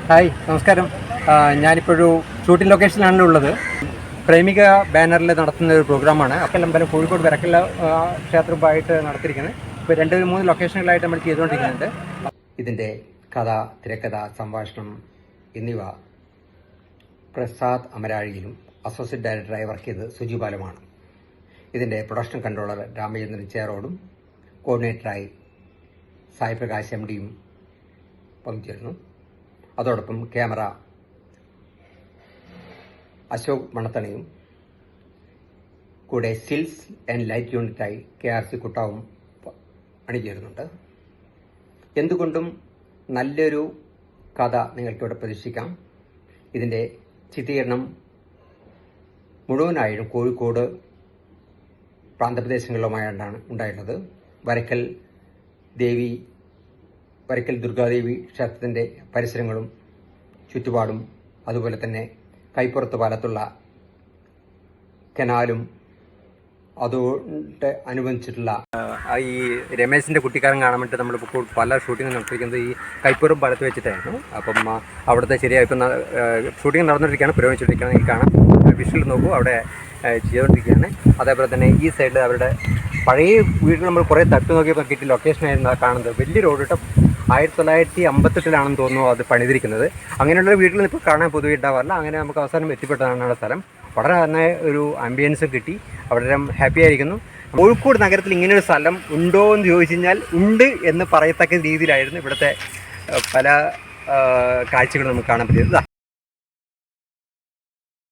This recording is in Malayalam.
ഹായ്, നമസ്കാരം. ഞാനിപ്പോഴൊരു ഷൂട്ടിംഗ് ലൊക്കേഷനിലാണ് ഉള്ളത്. പ്രേമിക ബാനറിൽ നടത്തുന്ന ഒരു പ്രോഗ്രാമാണ്. അമ്പലം കോഴിക്കോട് വരക്കല്ല ക്ഷേത്രമായിട്ട് നടത്തിയിരിക്കുന്നത്. ഇപ്പോൾ 2-3 ലൊക്കേഷനുകളായിട്ട് നമ്മൾ ചെയ്തുകൊണ്ടിരിക്കുന്നുണ്ട്. ഇതിൻ്റെ കഥ, തിരക്കഥ, സംഭാഷണം എന്നിവ പ്രസാദ് അമരാഴിയിലും അസോസിയേറ്റ് ഡയറക്ടറായി വർക്ക് ചെയ്തത് സുജി ബാലുമാണ്. ഇതിൻ്റെ പ്രൊഡക്ഷൻ കൺട്രോളർ രാമചന്ദ്രൻ ചേറോടും കോർഡിനേറ്ററായി സായി പ്രകാശ് MDയും പങ്കുചേരുന്നു. അതോടൊപ്പം ക്യാമറ അശോക് മണത്തണയും കൂടെ സ്റ്റിൽസ് ആൻഡ് ലൈറ്റ് യൂണിറ്റായി KRC കുട്ടാവും അണിചേരുന്നുണ്ട്. എന്തുകൊണ്ടും നല്ലൊരു കഥ നിങ്ങൾക്കിവിടെ പ്രതീക്ഷിക്കാം. ഇതിൻ്റെ ചിത്രീകരണം മുഴുവനായും കോഴിക്കോട് പ്രാന്തപ്രദേശങ്ങളിലുമായാണ് ഉണ്ടായിരുന്നത്. വരക്കൽ ദുർഗാദേവി ക്ഷേത്രത്തിൻ്റെ പരിസരങ്ങളും ചുറ്റുപാടും, അതുപോലെ തന്നെ കൈപ്പുറത്ത് പാലത്തുള്ള കനാലും അതോട് അനുബന്ധിച്ചിട്ടുള്ള ഈ രമേശിൻ്റെ കുട്ടിക്കാരൻ കാണാൻ വേണ്ടി നമ്മളിപ്പോൾ പല ഷൂട്ടിംഗ് നടത്തിയിരിക്കുന്നത് ഈ കൈപ്പുറം പാലത്ത് വെച്ചിട്ടായിരുന്നു. അപ്പം അവിടുത്തെ ശരിയായി ഇപ്പം ഷൂട്ടിംഗ് നടന്നുകൊണ്ടിരിക്കുകയാണ്, പുരോഗമിച്ചുകൊണ്ടിരിക്കുകയാണ്. ഈ കാണാം, വിഷ്വൽ നോക്കൂ, അവിടെ ചെയ്തുകൊണ്ടിരിക്കുകയാണ്. അതേപോലെ തന്നെ ഈ സൈഡിൽ അവരുടെ പഴയ വീട്ടിൽ നമ്മൾ കുറേ തട്ട് നോക്കിയപ്പോൾ കിട്ടിയ ലൊക്കേഷനായിരുന്നു കാണുന്നത്. വലിയ റോഡ് കേട്ടോ. 1958 തോന്നുന്നു അത് പണിതിരിക്കുന്നത്. അങ്ങനെയുള്ള വീട്ടിൽ ഇപ്പോൾ കാണാൻ പൊതുവെ ഉണ്ടാവാറില്ല. അങ്ങനെ നമുക്ക് അവസാനം എത്തിപ്പെട്ടതാണ് സ്ഥലം. വളരെ തന്നെ ഒരു ആംബിയൻസ് കിട്ടി, വളരെ ഹാപ്പി ആയിരിക്കുന്നു. കോഴിക്കോട് നഗരത്തിൽ ഇങ്ങനെയൊരു സ്ഥലം ഉണ്ടോ എന്ന് ചോദിച്ചു കഴിഞ്ഞാൽ ഉണ്ട് എന്ന് പറയത്തക്ക രീതിയിലായിരുന്നു ഇവിടുത്തെ പല കാഴ്ചകളും നമുക്ക് കാണാൻ പറ്റിയത്.